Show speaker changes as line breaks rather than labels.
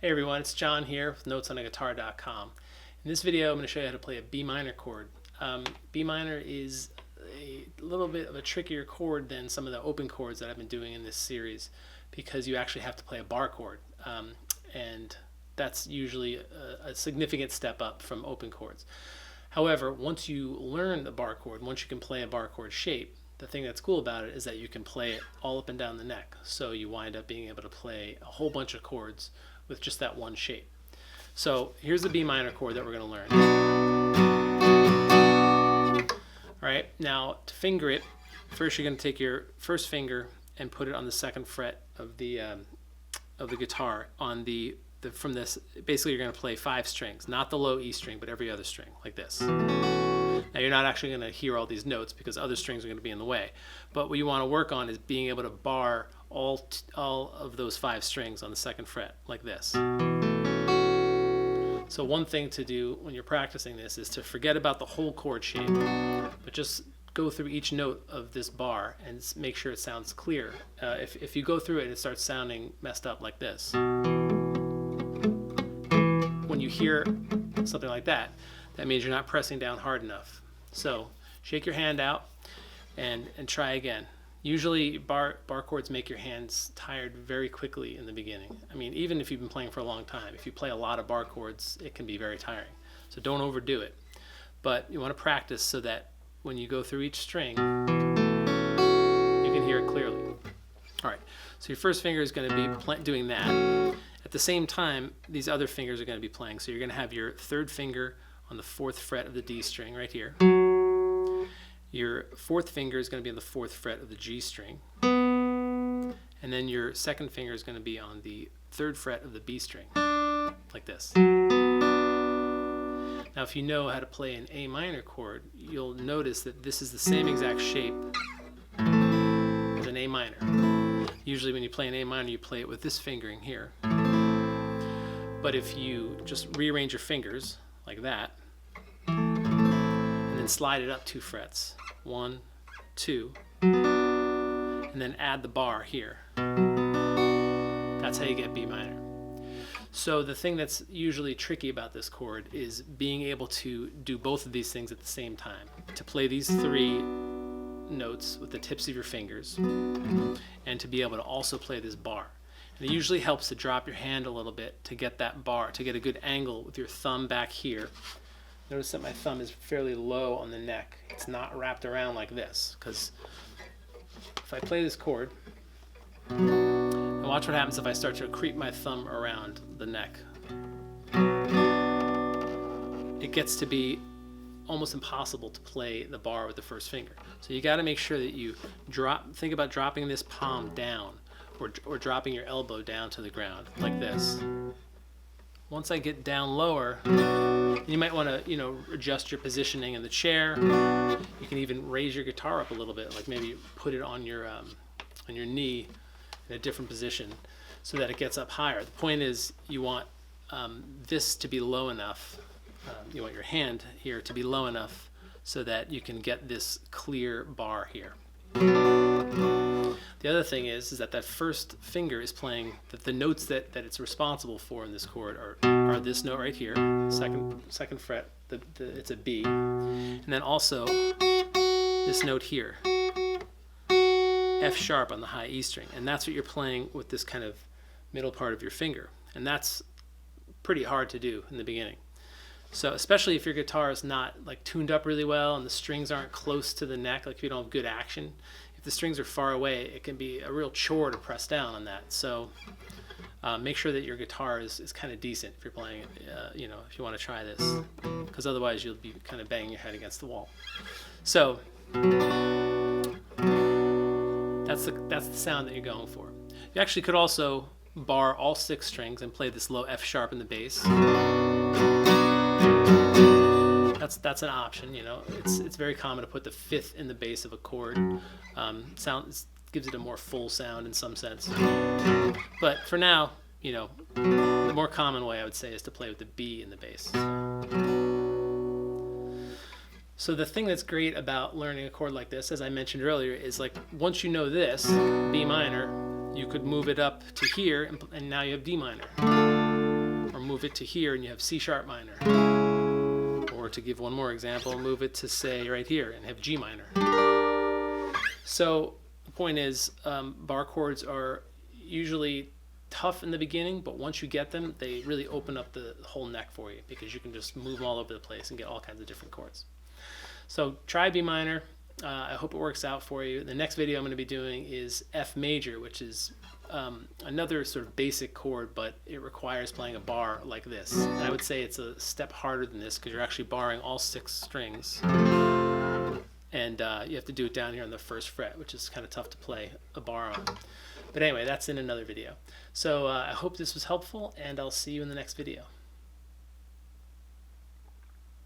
Hey everyone, it's John here with notesontheguitar.com. In this video I'm going to show you how to play a B minor chord. B minor is a little bit of a trickier chord than some of the open chords that I've been doing in this series because you actually have to play a bar chord, and that's usually a significant step up from open chords. However, once you learn the bar chord, once you can play a bar chord shape, the thing that's cool about it is that you can play it all up and down the neck. So you wind up being able to play a whole bunch of chords with just that one shape. So here's the B minor chord that we're going to learn. All right, now to finger it, first you're going to take your first finger and put it on the second fret of the guitar. From this, basically you're going to play 5 strings, not the low E string, but every other string, like this. Now you're not actually going to hear all these notes because other strings are going to be in the way. But what you want to work on is being able to bar all of those 5 strings on the second fret, like this. So one thing to do when you're practicing this is to forget about the whole chord shape, but just go through each note of this bar and make sure it sounds clear. If you go through it and it starts sounding messed up like this, when you hear something like that, that means you're not pressing down hard enough. So shake your hand out and try again. Usually bar chords make your hands tired very quickly in the beginning. I mean, even if you've been playing for a long time, if you play a lot of bar chords, it can be very tiring. So don't overdo it. But you want to practice so that when you go through each string, you can hear it clearly. All right, so your first finger is going to be doing that. At the same time, these other fingers are going to be playing. So you're going to have your third finger on the 4th fret of the D string right here. Your 4th finger is going to be on the 4th fret of the G string. And then your second finger is going to be on the 3rd fret of the B string, like this. Now if you know how to play an A minor chord, you'll notice that this is the same exact shape as an A minor. Usually when you play an A minor, you play it with this fingering here. But if you just rearrange your fingers like that, and then slide it up 2 frets, 1, 2, and then add the bar here. That's how you get B minor. So the thing that's usually tricky about this chord is being able to do both of these things at the same time. To play these 3 notes with the tips of your fingers, and to be able to also play this bar. And it usually helps to drop your hand a little bit to get that bar, to get a good angle with your thumb back here. Notice that my thumb is fairly low on the neck. It's not wrapped around like this, because if I play this chord, and watch what happens if I start to creep my thumb around the neck. It gets to be almost impossible to play the bar with the first finger. So you got to make sure that you think about dropping this palm down, or dropping your elbow down to the ground, like this. Once I get down lower, you might want to, adjust your positioning in the chair. You can even raise your guitar up a little bit, like maybe put it on your knee in a different position so that it gets up higher. The point is you want this to be low enough. You want your hand here to be low enough so that you can get this clear bar here. The other thing is that first finger is playing the notes that it's responsible for in this chord are this note right here, second fret, it's a B, and then also this note here, F sharp on the high E string, and that's what you're playing with this kind of middle part of your finger, and that's pretty hard to do in the beginning. So especially if your guitar is not like tuned up really well and the strings aren't close to the neck, like if you don't have good action. If the strings are far away, it can be a real chore to press down on that. So make sure that your guitar is kind of decent if you're playing it, if you want to try this, because otherwise you'll be kind of banging your head against the wall. So that's the sound that you're going for. You actually could also bar all 6 strings and play this low F sharp in the bass. That's an option, It's very common to put the 5th in the bass of a chord. Gives it a more full sound in some sense. But for now, the more common way I would say is to play with the B in the bass. So the thing that's great about learning a chord like this, as I mentioned earlier, is like once you know this, B minor, you could move it up to here and now you have D minor. move it to here and you have C sharp minor. Or to give one more example, move it to say right here and have G minor. So the point is, bar chords are usually tough in the beginning, but once you get them, they really open up the whole neck for you, because you can just move them all over the place and get all kinds of different chords. So try B minor. I hope it works out for you. The next video I'm going to be doing is F major, which is another sort of basic chord, but it requires playing a bar like this. And I would say it's a step harder than this, because you're actually barring all 6 strings. And you have to do it down here on the 1st fret, which is kind of tough to play a bar on. But anyway, that's in another video. So I hope this was helpful, and I'll see you in the next video.